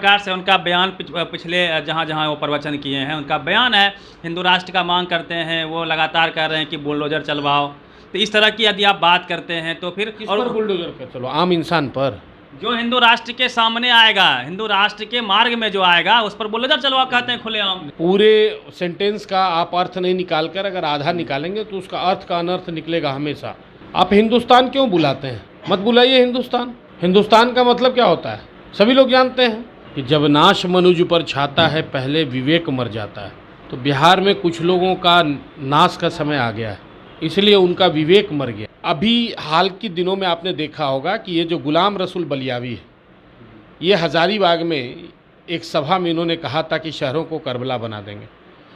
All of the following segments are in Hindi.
प्रकार से उनका बयान पिछले जहाँ जहाँ वो प्रवचन किए हैं, उनका बयान है हिंदू राष्ट्र का मांग करते हैं, वो लगातार कह रहे हैं कि बुलडोजर चलवाओ। तो इस तरह की यदि आप बात करते हैं तो फिर किस पर बुलडोजर का? चलो, आम इंसान पर। जो हिंदू राष्ट्र के सामने आएगा, हिंदू राष्ट्र के मार्ग में जो आएगा उस पर बुलडोजर चलवाओ कहते हैं खुलेआम। पूरे सेंटेंस का आप अर्थ नहीं निकालकर अगर आधा निकालेंगे तो उसका अर्थ का अनर्थ निकलेगा हमेशा। आप हिंदुस्तान क्यों बुलाते हैं? मत बुलाइए हिंदुस्तान। हिंदुस्तान का मतलब क्या होता है सभी लोग जानते हैं कि जब नाश मनुज पर छाता है पहले विवेक मर जाता है। तो बिहार में कुछ लोगों का नाश का समय आ गया है, इसलिए उनका विवेक मर गया। अभी हाल के दिनों में आपने देखा होगा कि ये जो गुलाम रसूल बलियावी है, ये हज़ारीबाग में एक सभा में इन्होंने कहा था कि शहरों को करबला बना देंगे।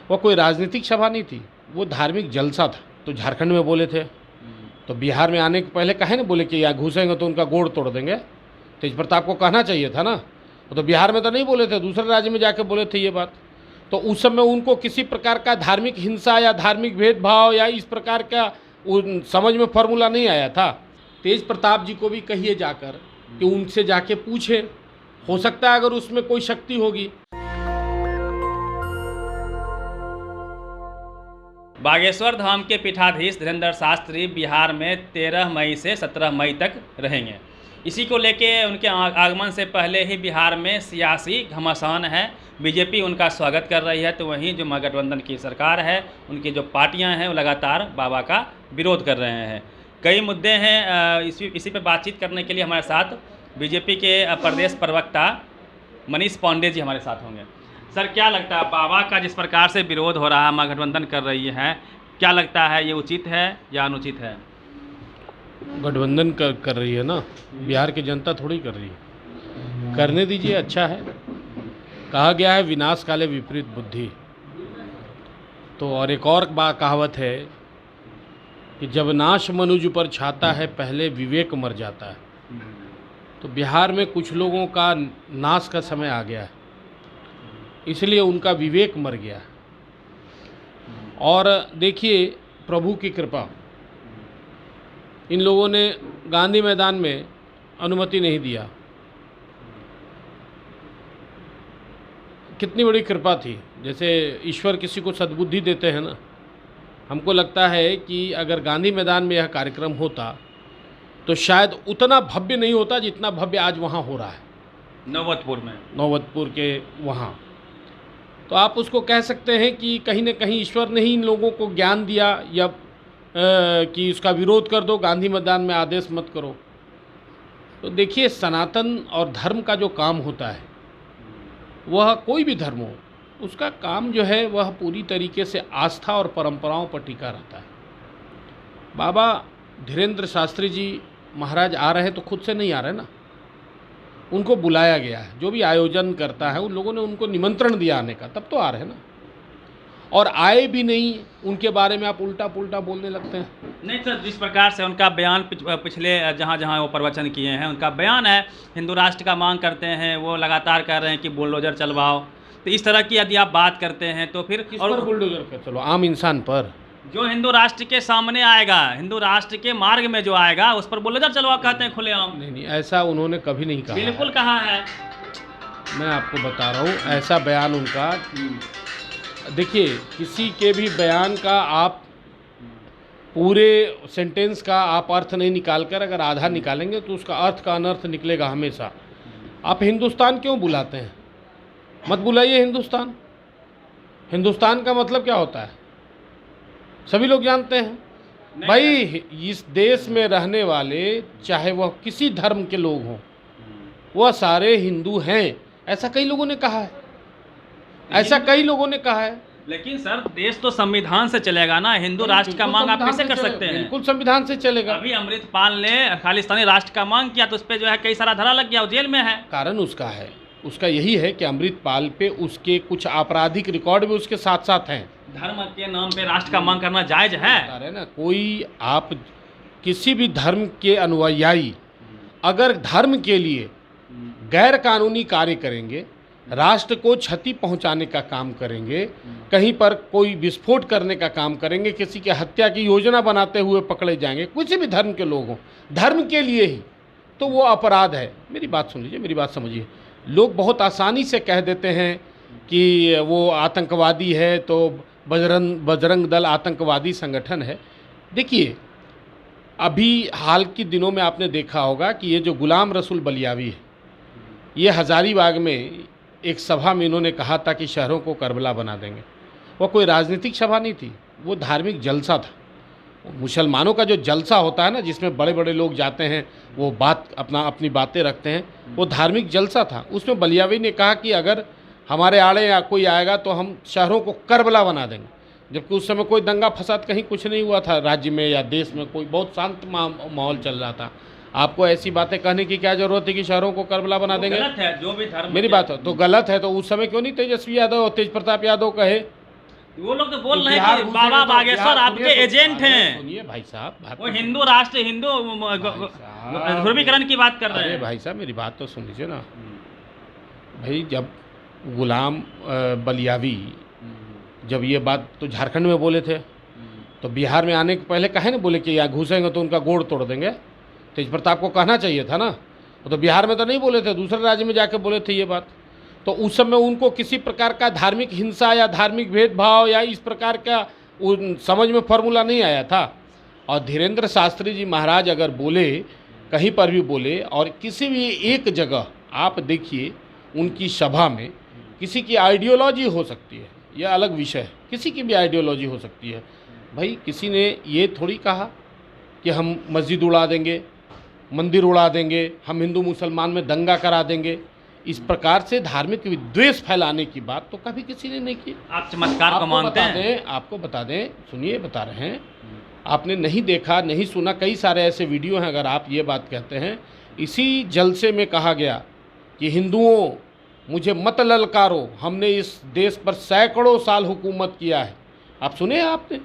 वह कोई राजनीतिक सभा नहीं थी, वो धार्मिक जलसा था। तो झारखंड में बोले थे, तो बिहार में आने के पहले कहे ना बोले कि यहाँ घुसेंगे तो उनका गोड़ तोड़ देंगे। तेज प्रताप को कहना चाहिए था ना, वो तो बिहार में तो नहीं बोले थे, दूसरे राज्य में जाके बोले थे ये बात। तो उस समय उनको किसी प्रकार का धार्मिक हिंसा या धार्मिक भेदभाव या इस प्रकार का समझ में फॉर्मूला नहीं आया था। तेज प्रताप जी को भी कहिए जाकर कि उनसे जाके पूछे, हो सकता है अगर उसमें कोई शक्ति होगी। बागेश्वर धाम के पीठाधीश धीरेन्द्र शास्त्री बिहार में 13 मई से 17 मई तक रहेंगे। इसी को लेके उनके आगमन से पहले ही बिहार में सियासी घमासान है। बीजेपी उनका स्वागत कर रही है, तो वहीं जो महागठबंधन की सरकार है, उनकी जो पार्टियां हैं, वो लगातार बाबा का विरोध कर रहे हैं। कई मुद्दे हैं, इसी पे बातचीत करने के लिए हमारे साथ बीजेपी के प्रदेश प्रवक्ता मनीष पांडे जी हमारे साथ होंगे। सर, क्या लगता है बाबा का जिस प्रकार से विरोध हो रहा है, महागठबंधन कर रही है, क्या लगता है ये उचित है या अनुचित है? गठबंधन कर रही है ना, बिहार की जनता थोड़ी कर रही है। करने दीजिए, अच्छा है। कहा गया है विनाश काले विपरीत बुद्धि। तो और एक और कहावत है कि जब नाश मनुज पर छाता है पहले विवेक मर जाता है। तो बिहार में कुछ लोगों का नाश का समय आ गया है, इसलिए उनका विवेक मर गया। और देखिए, प्रभु की कृपा, इन लोगों ने गांधी मैदान में अनुमति नहीं दिया। कितनी बड़ी कृपा थी। जैसे ईश्वर किसी को सद्बुद्धि देते हैं ना, हमको लगता है कि अगर गांधी मैदान में यह कार्यक्रम होता तो शायद उतना भव्य नहीं होता जितना भव्य आज वहाँ हो रहा है, नौबतपुर में, नौबतपुर के वहाँ। तो आप उसको कह सकते हैं कि कहीं न कहीं ईश्वर ने ही इन लोगों को ज्ञान दिया, या कि इसका विरोध कर दो, गांधी मैदान में आदेश मत करो। तो देखिए, सनातन और धर्म का जो काम होता है, वह कोई भी धर्म हो, उसका काम जो है वह पूरी तरीके से आस्था और परंपराओं पर टिका रहता है। बाबा धीरेन्द्र शास्त्री जी महाराज आ रहे हैं तो खुद से नहीं आ रहे ना, उनको बुलाया गया है। जो भी आयोजन करता है उन लोगों ने उनको निमंत्रण दिया आने का, तब तो आ रहे हैं ना। और आए भी नहीं, उनके बारे में आप उल्टा पुल्टा बोलने लगते हैं। नहीं सर, जिस प्रकार से उनका बयान पिछले जहाँ जहाँ वो प्रवचन किए हैं, उनका बयान है हिंदू राष्ट्र का मांग करते हैं, वो लगातार कह रहे हैं कि बुलडोजर चलवाओ। तो इस तरह की यदि आप बात करते हैं तो फिर किस पर बुलडोजर का? चलो, आम इंसान पर। जो हिंदू राष्ट्र के सामने आएगा, हिंदू राष्ट्र के मार्ग में जो आएगा उस पर बुलडोजर चलवाओ कहते हैं खुलेआम। नहीं, ऐसा उन्होंने कभी नहीं कहा। बिल्कुल कहा है, मैं आपको बता रहा हूँ, ऐसा बयान उनका। देखिए, किसी के भी बयान का आप पूरे सेंटेंस का आप अर्थ नहीं निकालकर अगर आधा निकालेंगे तो उसका अर्थ का अनर्थ निकलेगा हमेशा। आप हिंदुस्तान क्यों बुलाते हैं? मत बुलाइए हिंदुस्तान। हिंदुस्तान का मतलब क्या होता है सभी लोग जानते हैं। भाई, इस देश में रहने वाले चाहे वह किसी धर्म के लोग हों, वह सारे हिंदू हैं, ऐसा कई लोगों ने कहा है, ऐसा कई लोगों ने कहा है। लेकिन सर, देश तो संविधान से चलेगा ना, हिंदू राष्ट्र का मांग आप कैसे कर सकते हैं? बिल्कुल संविधान से चलेगा। अभी अमृतपाल ने खालिस्तानी राष्ट्र का मांग किया तो उस पर जो है कई सारा धरा लग गया, वो जेल में है। कारण उसका है, उसका यही है कि अमृतपाल पे उसके कुछ आपराधिक रिकॉर्ड भी उसके साथ साथ हैं। धर्म के नाम पे राष्ट्र का मांग करना जायज है? बता रहे ना, कोई आप किसी भी धर्म के अनुयायी अगर धर्म के लिए गैर कानूनी कार्य करेंगे, राष्ट्र को क्षति पहुंचाने का काम करेंगे, कहीं पर कोई विस्फोट करने का काम करेंगे, किसी की हत्या की योजना बनाते हुए पकड़े जाएंगे, किसी भी धर्म के लोग हों, धर्म के लिए ही, तो वो अपराध है। मेरी बात सुन लीजिए, मेरी बात समझिए। लोग बहुत आसानी से कह देते हैं कि वो आतंकवादी है तो बजरंग दल आतंकवादी संगठन है। देखिए, अभी हाल के दिनों में आपने देखा होगा कि ये जो गुलाम रसूल बलियावी है, ये हज़ारीबाग में एक सभा में इन्होंने कहा था कि शहरों को करबला बना देंगे। वो कोई राजनीतिक सभा नहीं थी, वो धार्मिक जलसा था। मुसलमानों का जो जलसा होता है ना, जिसमें बड़े बड़े लोग जाते हैं, वो अपनी बातें रखते हैं, वो धार्मिक जलसा था। उसमें बलियावी ने कहा कि अगर हमारे आड़े या कोई आएगा तो हम शहरों को करबला बना देंगे। जबकि उस समय कोई दंगा फसाद कहीं कुछ नहीं हुआ था राज्य में या देश में, कोई बहुत शांत माहौल चल रहा था। आपको ऐसी बातें कहने की क्या जरूरत है कि शहरों को करबला बना देंगे? गलत है, जो भी धर्म मेरी बात है तो गलत है, तो उस समय क्यों नहीं तेजस्वी यादव और तेज प्रताप यादव कहे? वो लोग तो बोल रहे हैं कि बाबा बागेश्वर आपके एजेंट हैं। सुनिए भाई साहब, वो हिंदू राष्ट्र, हिंदू ध्रुवीकरण की बात कर रहे अरे हैं। भाई साहब मेरी बात तो सुन लीजिए ना भाई। जब गुलाम बलियावी जब ये बात तो झारखंड में बोले थे, तो बिहार में आने के पहले कहे ना बोले कि यहाँ घुसेंगे तो उनका गोड़ तोड़ देंगे। तेज प्रताप को कहना चाहिए था ना, वो तो बिहार में तो नहीं बोले थे, दूसरे राज्य में जाके बोले थे ये बात। तो उस समय उनको किसी प्रकार का धार्मिक हिंसा या धार्मिक भेदभाव या इस प्रकार का समझ में फॉर्मूला नहीं आया था। और धीरेन्द्र शास्त्री जी महाराज अगर बोले, कहीं पर भी बोले, और किसी भी एक जगह आप देखिए उनकी सभा में, किसी की आइडियोलॉजी हो सकती है, यह अलग विषय है, किसी की भी आइडियोलॉजी हो सकती है। भाई किसी ने ये थोड़ी कहा कि हम मस्जिद उड़ा देंगे, मंदिर उड़ा देंगे, हम हिंदू मुसलमान में दंगा करा देंगे। इस प्रकार से धार्मिक विद्वेष फैलाने की बात तो कभी किसी ने नहीं की। आप चमत्कार को मानते हैं? आपको बता दें, सुनिए बता रहे हैं, आपने नहीं देखा नहीं सुना, कई सारे ऐसे वीडियो हैं। अगर आप ये बात कहते हैं, इसी जलसे में कहा गया कि हिंदुओं मुझे मत ललकारो, हमने इस देश पर सैकड़ों साल हुकूमत किया है। आप सुने आपने?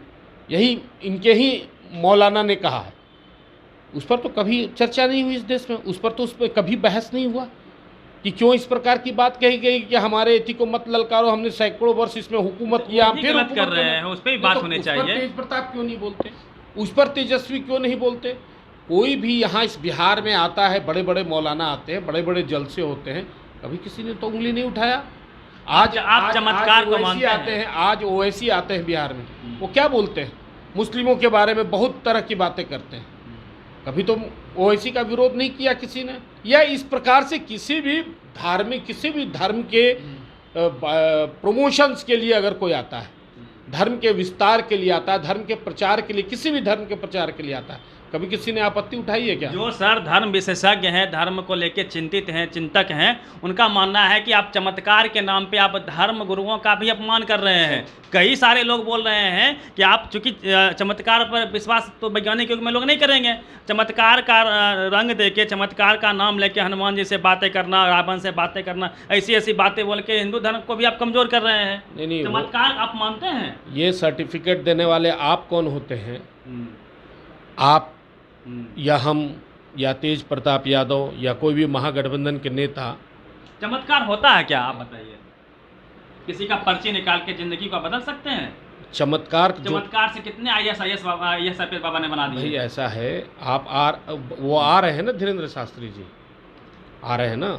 यही इनके ही मौलाना ने कहा है। उस पर तो कभी चर्चा नहीं हुई इस देश में, उस पर कभी बहस नहीं हुआ कि क्यों इस प्रकार की बात कही गई कि हमारे एथी को मत ललकारो, हमने सैकड़ों वर्ष इसमें हुकूमत किया, हम फिर गलत कर रहे हैं, उस पर भी बात होनी चाहिए। उस पर तेज प्रताप क्यों नहीं बोलते? उस पर तेजस्वी क्यों नहीं बोलते? कोई भी यहाँ इस बिहार में आता है, बड़े बड़े मौलाना आते हैं, बड़े बड़े जलसे होते हैं, कभी किसी ने तो उंगली नहीं उठाया। आज आप चमत्कार को मानते हैं? आज ओवैसी आते हैं बिहार में, वो क्या बोलते हैं? मुस्लिमों के बारे में बहुत तरह की बातें करते हैं। कभी तो ओवैसी का विरोध नहीं किया किसी ने। या इस प्रकार से किसी भी धर्म के प्रमोशंस के लिए अगर कोई आता है, धर्म के विस्तार के लिए आता है, धर्म के प्रचार के लिए, किसी भी धर्म के प्रचार के लिए आता है, कभी किसी ने आपत्ति उठाई है क्या? जो सर धर्म विशेषज्ञ हैं, धर्म को लेकर चिंतित हैं, चिंतक हैं, उनका मानना है कि आप चमत्कार के नाम पे आप धर्म गुरुओं का भी अपमान कर रहे हैं। कई सारे लोग बोल रहे हैं कि आप चूंकि चमत्कार पर विश्वास तो वैज्ञानिक युग में लोग नहीं करेंगे, चमत्कार का रंग देके, चमत्कार का नाम लेके हनुमान जी से बातें करना, रावण से बातें करना, ऐसी ऐसी बातें बोल के हिंदू धर्म को भी आप कमजोर कर रहे हैं। नहीं, चमत्कार आप मानते हैं? ये सर्टिफिकेट देने वाले आप कौन होते हैं? आप या हम या तेज प्रताप यादव या कोई भी महागठबंधन के नेता? चमत्कार होता है क्या, आप बताइए? किसी का पर्ची निकाल के जिंदगी को बदल सकते हैं? चमत्कार से कितने IAS बाबा ने बना दिए। भाई ऐसा है, वो आ रहे हैं ना, धीरेन्द्र शास्त्री जी आ रहे हैं ना,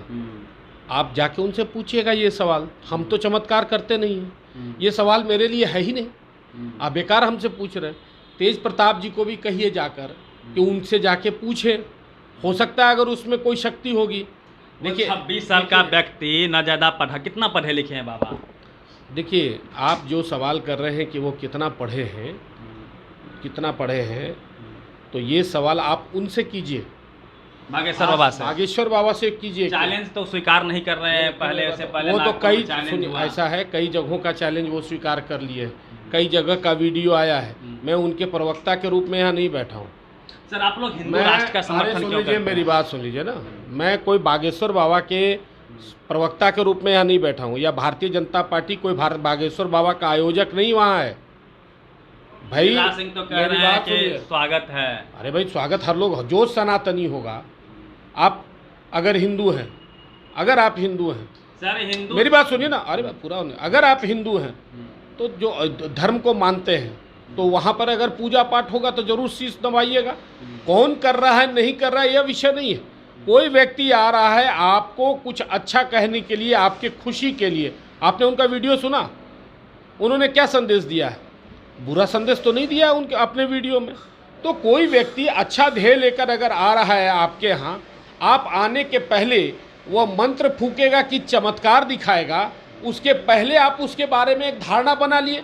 आप जाके उनसे पूछिएगा ये सवाल। हम तो चमत्कार करते नहीं हैं, ये सवाल मेरे लिए है ही नहीं, आप बेकार हमसे पूछ रहे हैं। तेज प्रताप जी को भी कहिए जाकर कि उनसे जाके पूछे, हो सकता है अगर उसमें कोई शक्ति होगी। देखिए 26 साल का व्यक्ति ना ज़्यादा पढ़ा, कितना पढ़े लिखे हैं बाबा? देखिए आप जो सवाल कर रहे हैं कि वो कितना पढ़े हैं, कितना पढ़े हैं, तो ये सवाल आप उनसे कीजिए, बागेश्वर बाबा से। बागेश्वर बाबा से कीजिए। चैलेंज तो स्वीकार नहीं कर रहे हैं पहले से पहले। वो तो कई ऐसा है, कई जगहों का चैलेंज वो स्वीकार कर लिए, कई जगह का वीडियो आया है। मैं उनके प्रवक्ता के रूप में यहाँ नहीं बैठा हूँ। सर आप लोग हिंदू राष्ट्र का समर्थन क्यों करते हैं? मेरी बात सुन लीजिए ना, मैं कोई बागेश्वर बाबा के प्रवक्ता के रूप में यहाँ नहीं बैठा हूँ, या भारतीय जनता पार्टी कोई बागेश्वर बाबा का आयोजक नहीं वहाँ है। भाई सिंह तो कह रहे हैं कि स्वागत है। अरे भाई स्वागत हर लोग, जो सनातनी होगा, आप अगर हिंदू हैं, अगर आप हिंदू हैं, सर हिंदू, मेरी बात सुनिए ना, अरे पूरा होने, अगर आप हिंदू हैं तो जो धर्म को मानते हैं, तो वहाँ पर अगर पूजा पाठ होगा तो जरूर शीश नवाइएगा। कौन कर रहा है नहीं कर रहा है यह विषय नहीं है, कोई व्यक्ति आ रहा है आपको कुछ अच्छा कहने के लिए, आपके खुशी के लिए, आपने उनका वीडियो सुना, उन्होंने क्या संदेश दिया है? बुरा संदेश तो नहीं दिया उनके अपने वीडियो में। तो कोई व्यक्ति अच्छा ध्येय लेकर अगर आ रहा है आपके यहाँ, आप आने के पहले वो मंत्र फूकेगा कि चमत्कार दिखाएगा, उसके पहले आप उसके बारे में एक धारणा बना लिए,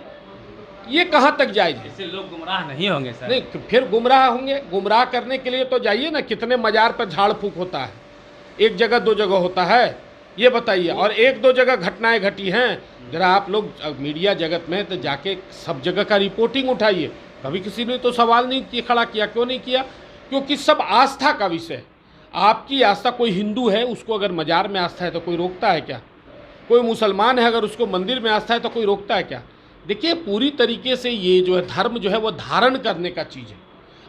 ये कहाँ तक जायज़ है? इससे लोग गुमराह नहीं होंगे सर? नहीं, फिर गुमराह होंगे। गुमराह करने के लिए तो जाइए ना, कितने मजार पर झाड़ फूक होता है, एक जगह दो जगह होता है, ये बताइए। और एक दो जगह घटनाएं घटी हैं, जरा आप लोग मीडिया जगत में तो जाके सब जगह का रिपोर्टिंग उठाइए। कभी किसी ने तो सवाल नहीं खड़ा किया, क्यों नहीं किया? क्योंकि सब आस्था का विषय। आपकी आस्था, कोई हिंदू है उसको अगर मजार में आस्था है तो कोई रोकता है क्या? कोई मुसलमान है अगर उसको मंदिर में आस्था है तो कोई रोकता है क्या? देखिए, पूरी तरीके से ये जो है धर्म जो है वो धारण करने का चीज़ है,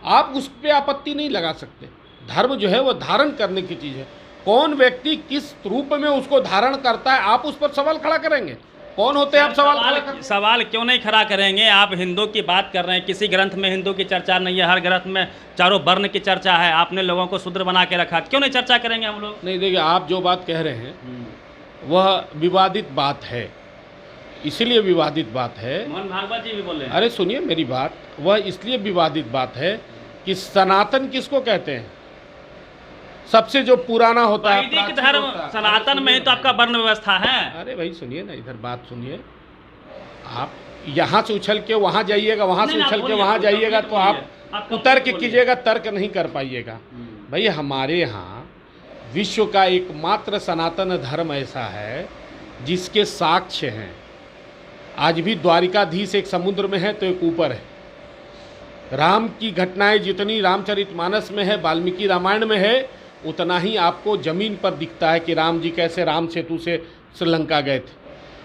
आप उस पर आपत्ति नहीं लगा सकते। धर्म जो है वो धारण करने की चीज़ है। कौन व्यक्ति किस रूप में उसको धारण करता है, आप उस पर सवाल खड़ा करेंगे? कौन होते हैं आप सवाल क्यों नहीं खड़ा करेंगे? आप हिंदू की बात कर रहे हैं, किसी ग्रंथ में हिंदू की चर्चा नहीं है, हर ग्रंथ में चारों वर्ण की चर्चा है। आपने लोगों को शूद्र बना के रखा, क्यों नहीं चर्चा करेंगे हम लोग? नहीं, देखिए, आप जो बात कह रहे हैं वह विवादित बात है, इसीलिए विवादित बात है। मोहन भागवत जी भी बोल रहे हैं। अरे सुनिए मेरी बात, वह इसलिए विवादित बात है कि सनातन किसको कहते हैं? सबसे जो पुराना होता है वैदिक धर्म, सनातन में ही तो आपका वर्ण व्यवस्था है। अरे भाई सुनिए ना, इधर बात सुनिए। आप यहाँ से उछल के वहाँ जाइएगा, वहाँ से उछल के वहाँ जाइएगा, तो आप उतर के कीजिएगा, तर्क नहीं कर पाइएगा। भाई हमारे यहाँ विश्व का एकमात्र सनातन धर्म ऐसा है जिसके साक्ष्य हैं। आज भी द्वारिकाधीश एक समुद्र में है तो एक ऊपर है। राम की घटनाएं जितनी रामचरितमानस में है, वाल्मीकि रामायण में है, उतना ही आपको जमीन पर दिखता है कि राम जी कैसे राम सेतु से श्रीलंका गए थे,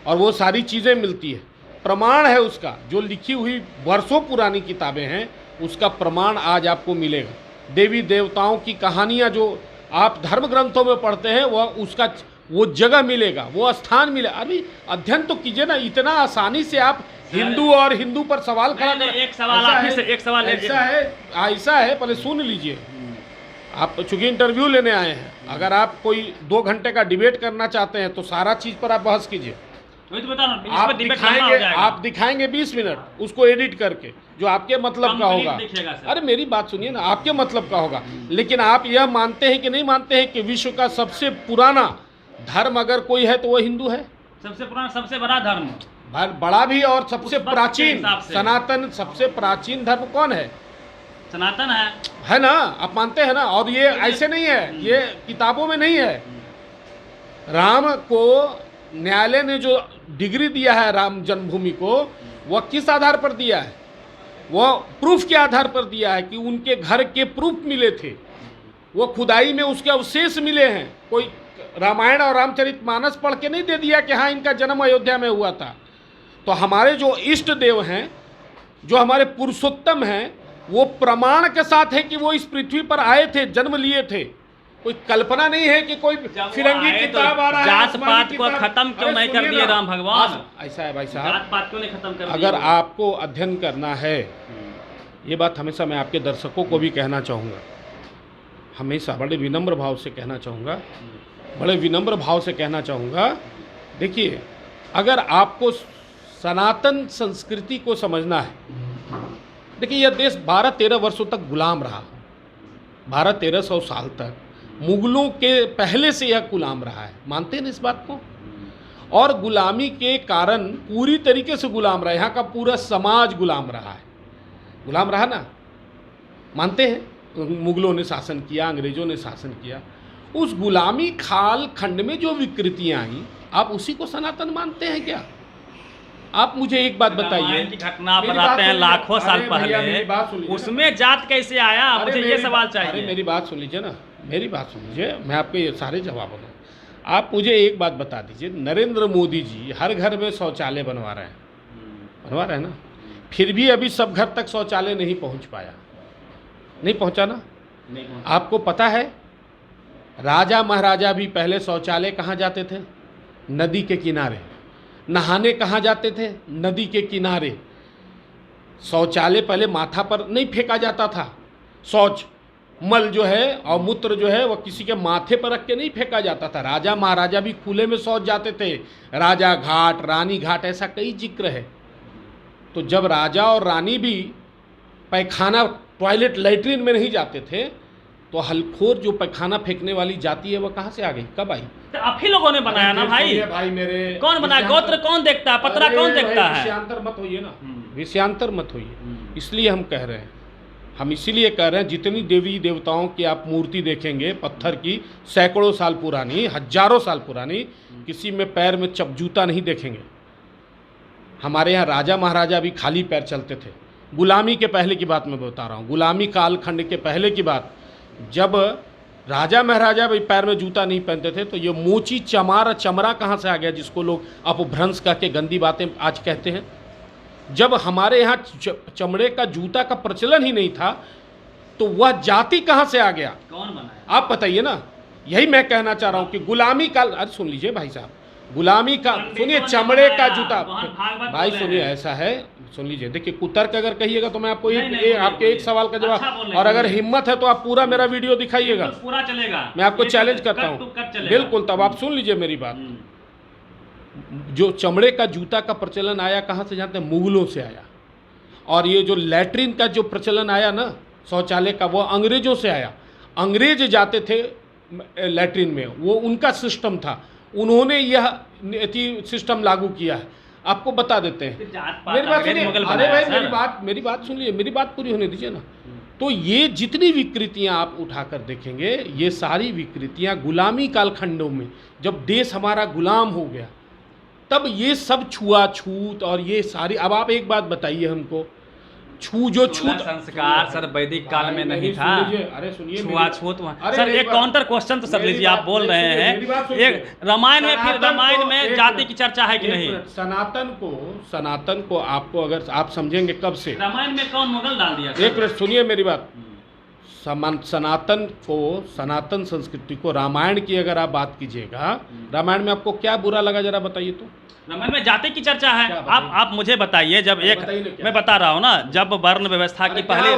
और वो सारी चीज़ें मिलती है। प्रमाण है उसका, जो लिखी हुई वर्षों पुरानी किताबें हैं उसका प्रमाण आज आपको मिलेगा। देवी देवताओं की कहानियाँ जो आप धर्म ग्रंथों में पढ़ते हैं वह उसका वो जगह मिलेगा, वो स्थान मिले। अभी अध्ययन तो कीजिए ना, इतना आसानी से आप हिंदू और हिंदू पर सवाल खड़ा कर। एक सवाल ऐसा है, पहले सुन लीजिए। आप चूंकि इंटरव्यू लेने आए हैं, अगर आप कोई 2 घंटे का डिबेट करना चाहते हैं तो सारा चीज़ पर आप बहस कीजिए। आप दिखाएंगे 20 मिनट, उसको एडिट करके जो आपके मतलब का होगा। अरे मेरी बात सुनिए ना, आपके मतलब का होगा। लेकिन आप यह मानते हैं कि नहीं मानते हैं कि विश्व का सबसे पुराना धर्म अगर कोई है तो वो हिंदू है? सबसे पुराना, सबसे बड़ा धर्म, बड़ा भी और सबसे प्राचीन, सनातन सबसे प्राचीन धर्म कौन है? सनातन है ना? आप मानते हैं ना? और ये ऐसे नहीं है, ये किताबों में नहीं है। राम को न्यायालय ने जो डिग्री दिया है राम जन्मभूमि को, वह किस आधार पर दिया है? वह प्रूफ के आधार पर दिया है कि उनके घर के प्रूफ मिले थे, वो खुदाई में उसके अवशेष मिले हैं। कोई रामायण और रामचरितमानस पढ़ के नहीं दे दिया कि हाँ इनका जन्म अयोध्या में हुआ था। तो हमारे जो इष्ट देव हैं, जो हमारे पुरुषोत्तम हैं, वो प्रमाण के साथ है कि वो इस पृथ्वी पर आए थे, जन्म लिए थे। कोई कल्पना नहीं है कि कोई फिरंगी किताब आ रहा है। जात पात को खत्म क्यों नहीं कर दिए राम भगवान? ऐसा है भाई साहब, जात पात क्यों नहीं खत्म कर दिए? अगर आपको अध्ययन करना है, ये बात हमेशा मैं आपके दर्शकों को भी कहना चाहूँगा, हमेशा बड़े विनम्र भाव से कहना चाहूँगा, देखिए, अगर आपको सनातन संस्कृति को समझना है, देखिए यह देश 12-13 वर्षों तक गुलाम रहा। 1200-1300 साल तक मुगलों के पहले से यह गुलाम रहा है। मानते हैं ना इस बात को? और गुलामी के कारण पूरी तरीके से गुलाम रहा, यहाँ का पूरा समाज गुलाम रहा है। गुलाम रहा ना? मानते हैं? मुगलों ने शासन किया, अंग्रेजों ने शासन किया। उस गुलामी काल खंड में जो विकृतियाँ आई, आप उसी को सनातन मानते हैं क्या? आप मुझे एक बात बताइए। की घटना पर आते हैं लाखों साल पहले, उसमें जात कैसे आया? मुझे ये सवाल चाहिए। अरे मेरी बात सुन लीजिए ना, मेरी बात सुन लीजिए, मैं आपको ये सारे जवाब दूँ। आप मुझे एक बात बता दीजिए, नरेंद्र मोदी जी हर घर में शौचालय बनवा रहे हैं ना, फिर भी अभी सब घर तक शौचालय नहीं पहुंच पाया, नहीं पहुंचा ना? आपको पता है राजा महाराजा भी पहले शौचालय कहाँ जाते थे? नदी के किनारे। नहाने कहाँ जाते थे? नदी के किनारे। शौचालय पहले माथा पर नहीं फेंका जाता था, शौच मल जो है और मूत्र जो है वह किसी के माथे पर रख के नहीं फेंका जाता था। राजा महाराजा भी खुले में शौच जाते थे, राजा घाट, रानी घाट, ऐसा कई जिक्र है। तो जब राजा और रानी भी पैखाना, टॉयलेट, लैट्रिन में नहीं जाते थे, तो हलखोर जो पैखाना फेंकने वाली जाति है वह कहाँ से आ गई, कब आई? तो आप ही लोगों ने बनाया ना भाई। भाई मेरे, कौन बनाया? गोत्र कौन देखता है? पतरा कौन देखता है? विषयांतर मत होइए ना, विषयांतर मत होइए। इसलिए हम कह रहे हैं, हम इसीलिए कह रहे हैं, जितनी देवी देवताओं की आप मूर्ति देखेंगे पत्थर की, सैकड़ों साल पुरानी, हजारों साल पुरानी, किसी में पैर में जूता नहीं देखेंगे। हमारे यहाँ राजा महाराजा भी खाली पैर चलते थे। गुलामी के पहले की बात मैं बता रहा हूँ, गुलामी कालखंड के पहले की बात, जब राजा महाराजा भी पैर में जूता नहीं पहनते थे, तो ये मोची, चमार, चमड़ा कहाँ से आ गया, जिसको लोग अपभ्रंश करके गंदी बातें आज कहते हैं। जब हमारे यहाँ चमड़े का जूता का प्रचलन ही नहीं था, तो वह जाति कहाँ से आ गया? कौन बनाया? आप बताइए ना। यही मैं कहना चाह रहा हूँ कि गुलामी काल, अरे सुन लीजिए भाई साहब, गुलामी का, सुनिए, चमड़े का जूता, भाई सुनिए, ऐसा है, सुन लीजिए, देखिए, कुतर्क अगर कहिएगा तो मैं आपको आपके एक सवाल का जवाब, और अगर हिम्मत है तो आप पूरा मेरा वीडियो दिखाइएगा, पूरा चलेगा, मैं आपको चैलेंज करता हूँ, बिल्कुल। तब आप सुन लीजिए मेरी बात। जो चमड़े का जूता का प्रचलन आया कहाँ से जानते हैं? मुगलों से आया। और ये जो लैट्रिन का जो प्रचलन आया ना, शौचालय का, वो अंग्रेजों से आया। अंग्रेज जाते थे लैट्रिन में, वो उनका सिस्टम था, उन्होंने यह सिस्टम लागू किया है। आपको बता देते हैं, मेरी बात सुनिए, अरे भाई मेरी बात सुनिए, मेरी बात पूरी होने दीजिए ना। तो ये जितनी विकृतियां आप उठाकर देखेंगे, ये सारी विकृतियां गुलामी कालखंडों में, जब देश हमारा गुलाम हो गया, तब ये सब छुआछूत और ये सारी, अब आप एक बात बताइए हमको, छूत संस्कार सर वैदिक काल में नहीं था। अरे सुनिए, छुआछूत सर, एक काउंटर क्वेश्चन तो सर लीजिए, आप बोल रहे हैं एक रामायण में, फिर रामायण में जाति की चर्चा है कि नहीं? सनातन को आपको अगर आप समझेंगे कब से, रामायण में कौन मुगल डाल दिया? एक मिनट सुनिए मेरी बात। सनातन संस्कृति को, रामायण की अगर आप बात कीजिएगा, रामायण में आपको क्या बुरा लगा जरा बताइए तो? रामायण में जाति की चर्चा है। आप मुझे बताइए, जब मैं बता रहा हूँ ना, जब वर्ण व्यवस्था की पहले,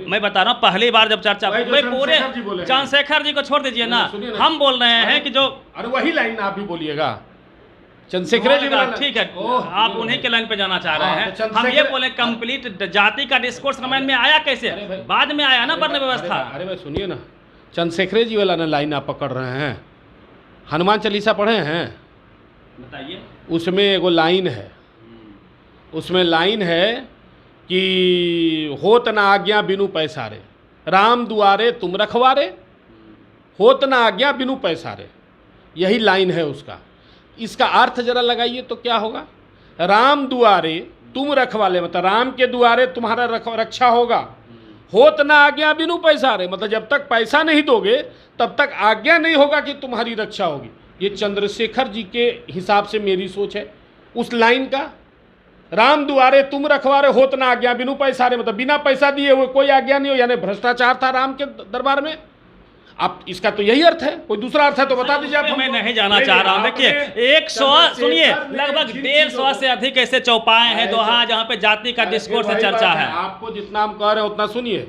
मैं बता रहा हूँ पहली बार जब चर्चा, मैं पूरे चंद्रशेखर जी को छोड़ दीजिए ना, हम बोल रहे हैं कि जो, अरे वही लाइन आप भी बोलिएगा, चंद्रशेखर जी, ठीक है, आप उन्हीं के लाइन पे जाना चाह रहे हैं। हम ये बोले कंप्लीट जाति का डिस्कोर्स रामायण में आया कैसे? बाद में आया ना वर्ण व्यवस्था। अरे भाई सुनिए ना, चंद्रशेखर जी वाला ना लाइन आप पकड़ रहे हैं। हनुमान चालीसा पढ़े हैं? बताइए। उसमें एगो लाइन है, उसमें लाइन है कि होत ना आज्ञा बिनु पैसारे, राम दुआरे तुम रखवारे, होत ना आज्ञा बिनु पैसारे, यही लाइन है उसका। इसका अर्थ जरा लगाइए तो क्या होगा? राम दुआरे तुम रखवाले, मतलब राम के दुआरे तुम्हारा रक्षा होगा। होत ना आज्ञा बिनु पैसारे, मतलब जब तक पैसा नहीं दोगे तब तक आज्ञा नहीं होगा कि तुम्हारी रक्षा होगी। ये चंद्रशेखर जी के हिसाब से मेरी सोच है उस लाइन का। राम दुआरे तुम रखवारे, होत ना आज्ञा बिनु पैसारे, मतलब बिना पैसा दिए हुए कोई आज्ञा नहीं हो, यानी भ्रष्टाचार था राम के दरबार में। आप इसका तो यही अर्थ है, कोई दूसरा अर्थ है तो बता दीजिए। आप मैं नहीं जाना चाह रहा हूँ। देखिए 100 सुनिए, लगभग 150 से अधिक ऐसे चौपाए हैं दोहा जहाँ पे जाति का डिस्कोर्स से चर्चा है। आपको जितना हम कह रहे हैं उतना सुनिए।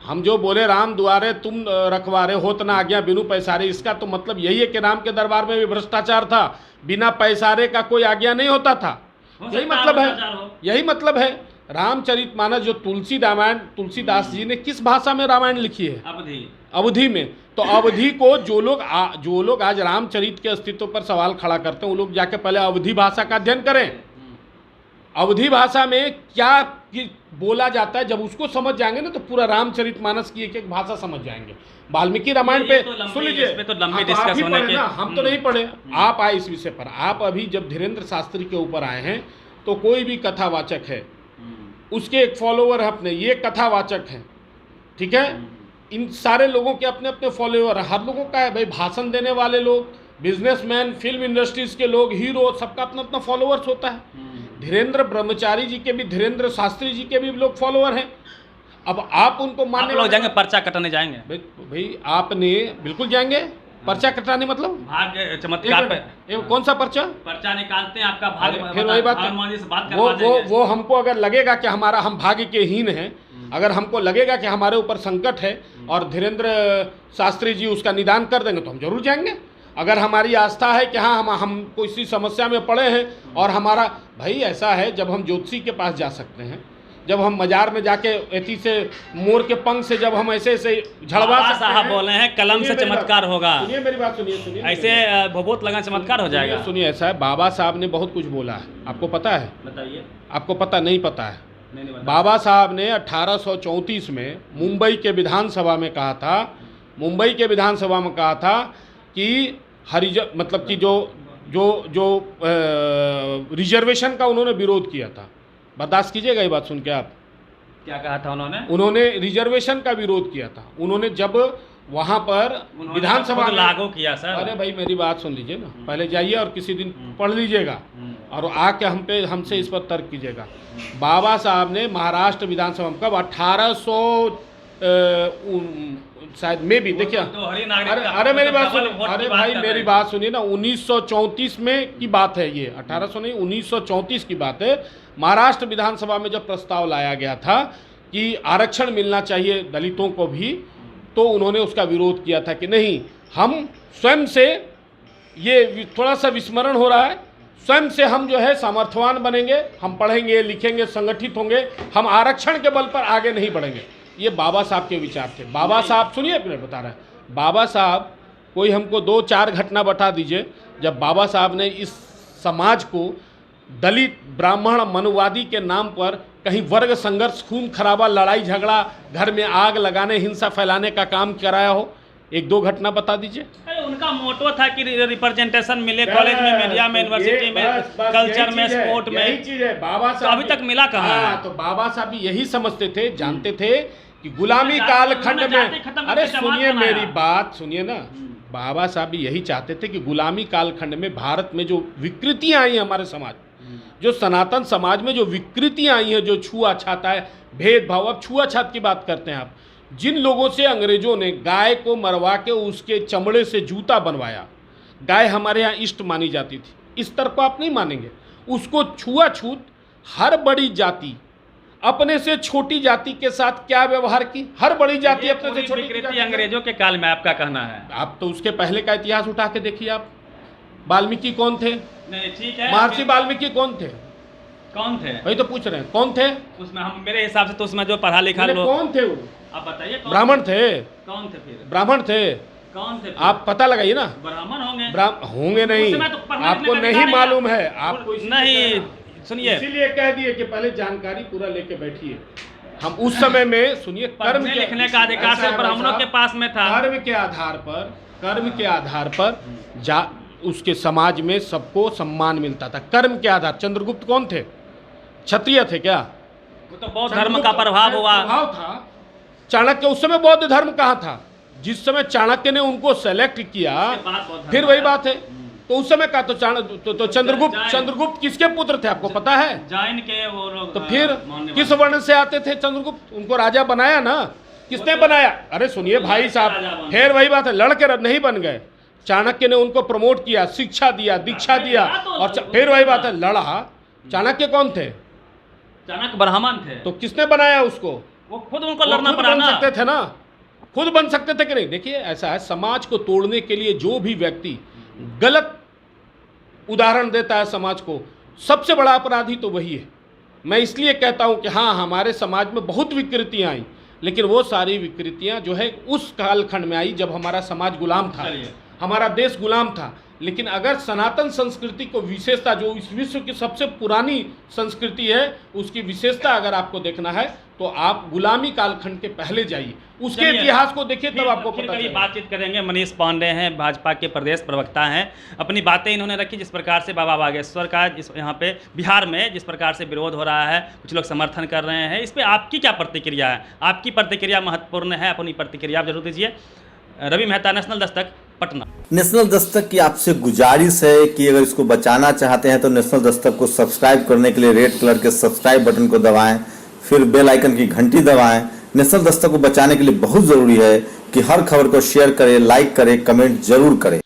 हम जो बोले राम दुआरे तुम रखवारे, होत ना आज्ञा बिनु पैसारे, इसका तो मतलब यही है कि राम के दरबार में भी भ्रष्टाचार था, बिना पैसारे का कोई आज्ञा नहीं होता था। यही मतलब है, यही मतलब है। रामचरितमानस जो तुलसीदास जी ने किस भाषा में रामायण लिखी है? अवधी में। तो अवधी को जो लोग आज रामचरित के अस्तित्व पर सवाल खड़ा करते हैं, वो लोग जाके पहले अवधी भाषा का अध्ययन करें। अवधी भाषा में क्या बोला जाता है, जब उसको समझ जाएंगे ना तो पूरा रामचरितमानस की एक एक भाषा समझ जाएंगे। वाल्मीकि रामायण पे सुन लीजिए, तो लंबी डिस्कस होने के, हम तो नहीं पढ़े, आप आए इस विषय पर। आप अभी जब धीरेन्द्र शास्त्री के ऊपर आए हैं, तो कोई भी कथावाचक है, उसके एक फॉलोवर है अपने, ये कथावाचक हैं, ठीक है। इन सारे लोगों के अपने अपने फॉलोवर, हर लोगों का है भाई। भाषण देने वाले लोग, बिजनेसमैन, फिल्म इंडस्ट्रीज के लोग, हीरो, सबका अपना अपना फॉलोअर्स होता है। धीरेन्द्र ब्रह्मचारी जी के भी, धीरेन्द्र शास्त्री जी के भी लोग फॉलोअर हैं। अब आप उनको मानने लोग जाएंगे, पर्चा कटाने जाएंगे भाई आपने बिल्कुल जाएंगे पर्चा कटाने, मतलब भाग्य चमत्कार पे कौन सा पर्चा निकालते हैं आपका भाग्य। फिर वही बात, वो हमको अगर लगेगा कि हम भाग्य के हीन हैं, अगर हमको लगेगा कि हमारे ऊपर संकट है, और धीरेन्द्र शास्त्री जी उसका निदान कर देंगे तो हम जरूर जाएंगे। अगर हमारी आस्था है कि हाँ हम किसी समस्या में पड़े हैं और हमारा भाई ऐसा है, जब हम ज्योतिषी के पास जा सकते हैं, जब हम मजार में जाके एथी से मोर के पंख से जब हम ऐसे झड़वा सकते साहब हैं, बोले हैं कलम से चमत्कार होगा। सुनिए मेरी बात, सुनिए ऐसे भभूत लगन चमत्कार हो जाएगा। सुनिए ऐसा है, बाबा साहब ने बहुत कुछ बोला है, आपको पता है? बताइए। आपको आपको पता नहीं पता है? नहीं बाबा साहब ने 1834 में मुंबई के विधानसभा में कहा था, मुंबई के विधानसभा में कहा था कि हरिजन मतलब कि जो रिजर्वेशन का उन्होंने विरोध किया था। बर्दाश्त कीजिएगा ये बात सुन के आप। क्या कहा था उन्होंने? उन्होंने रिजर्वेशन का विरोध किया था। उन्होंने जब वहाँ पर विधानसभा में लागू किया सर। अरे भाई मेरी बात सुन लीजिए ना, पहले जाइए और किसी दिन पढ़ लीजिएगा और आके हमसे इस पर तर्क कीजिएगा। बाबा साहब ने महाराष्ट्र विधानसभा में कब 1800 शायद में भी देखिए, अरे मेरी बात सुनिए, अरे भाई मेरी बात सुनिए ना, 1934 में की बात है ये, 1800 नहीं 1934 की बात है। महाराष्ट्र विधानसभा में जब प्रस्ताव लाया गया था कि आरक्षण मिलना चाहिए दलितों को भी, तो उन्होंने उसका विरोध किया था कि नहीं, हम स्वयं से, ये थोड़ा सा विस्मरण हो रहा है, स्वयं से हम जो है सामर्थ्यवान बनेंगे, हम पढ़ेंगे लिखेंगे संगठित होंगे, हम आरक्षण के बल पर आगे नहीं बढ़ेंगे। ये बाबा साहब के विचार थे। बाबा साहब सुनिए, मैं बता रहा है, बाबा साहब कोई हमको 2-4 घटना बता दीजिए जब बाबा साहब ने इस समाज को दलित ब्राह्मण मनुवादी के नाम पर कहीं वर्ग संघर्ष, खून खराबा, लड़ाई झगड़ा, घर में आग लगाने, हिंसा फैलाने का काम कराया हो। 1-2 घटना बता दीजिए। उनका मोटो था कि रिप्रेजेंटेशन मिले कॉलेज में, मीडिया में, यूनिवर्सिटी में, कल्चर में, स्पोर्ट में। यही चीज है बाबा साहब, तो अभी तक मिला कहाँ है? तो बाबा साहब भी यही समझते थे, जानते थे कि गुलामी कालखंड में, अरे सुनिए मेरी बात सुनिए ना, बाबा साहब भी यही चाहते थे कि गुलामी कालखंड में भारत में जो विकृतियां आई हमारे समाज, जो सनातन समाज में जो विकृतियां आई हैं, जो छुआछात है, भेदभाव, अब छुआछात की बात करते हैं आप, जिन लोगों से अंग्रेजों ने गाय को मरवा के उसके चमड़े से जूता बनवाया, गाय हमारे यहाँ इष्ट मानी जाती थी, इस तरह को आप नहीं मानेंगे, उसको छुआछूत, हर बड़ी जाति अपने से छोटी जाति के साथ क्या व्यवहार की, हर बड़ी जाति अपने से छोटी विकृति अंग्रेजों के काल में, आपका कहना है? आप तो उसके पहले का इतिहास उठा के देखिए आप। वाल्मीकि कौन थे? नहीं ठीक है, महर्षि वाल्मीकि कौन थे? कौन थे वही तो पूछ रहे हैं, कौन थे उसमें? हम मेरे हिसाब से तो उसमें जो पढ़ा लिखा लोग, कौन थे वो? आप बताइए। ब्राह्मण थे। कौन थे फिर? ब्राह्मण थे। कौन थे? आप पता लगाइए ना। ब्राह्मण होंगे? होंगे नहीं, आपको नहीं मालूम है, आपको नहीं। सुनिए, इसीलिए कह दिए कि पहले जानकारी पूरा लेके बैठिए। हम उस समय में, सुनिए, कर्म के लिखने का अधिकार से ब्राह्मणों के पास में था। कर्म के आधार पर उसके समाज में सबको सम्मान मिलता था, कर्म के आधार। चंद्रगुप्त कौन थे? क्षत्रिय थे क्या? वो तो बौद्ध धर्म का प्रभाव हुआ था। चाणक्य, उस समय बौद्ध धर्म कहाँ था? जिस समय चाणक्य ने उनको सेलेक्ट किया, फिर वही बात है। तो उस समय का तो चंद्रगुप्त किसके पुत्र थे आपको पता है? जैन के वो लोग। तो फिर किस वर्ण से आते थे चंद्रगुप्त? उनको राजा बनाया ना, किसने बनाया? अरे सुनिए भाई साहब, फिर वही बात है, लड़के नहीं बन गए। चाणक्य ने उनको प्रमोट किया, शिक्षा दिया, दीक्षा दिया, और फिर वही बात है, लड़ा। चाणक्य कौन थे? चाणक्य ब्राह्मण थे। तो किसने बनाया उसको? वो खुद उनको लड़ना पड़ा ना। सकते थे ना, खुद बन सकते थे कि नहीं? देखिए ऐसा है, समाज को तोड़ने के लिए जो भी व्यक्ति गलत उदाहरण देता है समाज को, सबसे बड़ा अपराधी तो वही है। मैं इसलिए कहता हूं कि हाँ, हमारे समाज में बहुत विकृतियां आई, लेकिन वो सारी विकृतियां जो है उस कालखंड में आई जब हमारा समाज गुलाम था, हमारा देश गुलाम था। लेकिन अगर सनातन संस्कृति को विशेषता, जो इस विश्व की सबसे पुरानी संस्कृति है, उसकी विशेषता अगर आपको देखना है तो आप गुलामी कालखंड के पहले जाइए, उसके इतिहास को देखिए, तब आपको पता चलेगा। बातचीत करेंगे। मनीष पांडे हैं, भाजपा के प्रदेश प्रवक्ता हैं। अपनी बातें इन्होंने रखी, जिस प्रकार से बाबा बागेश्वर का यहाँ पे बिहार में जिस प्रकार से विरोध हो रहा है, कुछ लोग समर्थन कर रहे हैं, इस पर आपकी क्या प्रतिक्रिया है? आपकी प्रतिक्रिया महत्वपूर्ण है, अपनी प्रतिक्रिया आप जरूर दीजिए। रवि मेहता, नेशनल दस्तक, पटना। नेशनल दस्तक की आपसे गुजारिश है कि अगर इसको बचाना चाहते हैं तो नेशनल दस्तक को सब्सक्राइब करने के लिए रेड कलर के सब्सक्राइब बटन को दबाएं, फिर बेल आइकन की घंटी दबाएं। नेशनल दस्तक को बचाने के लिए बहुत जरूरी है कि हर खबर को शेयर करें, लाइक करें, कमेंट जरूर करें।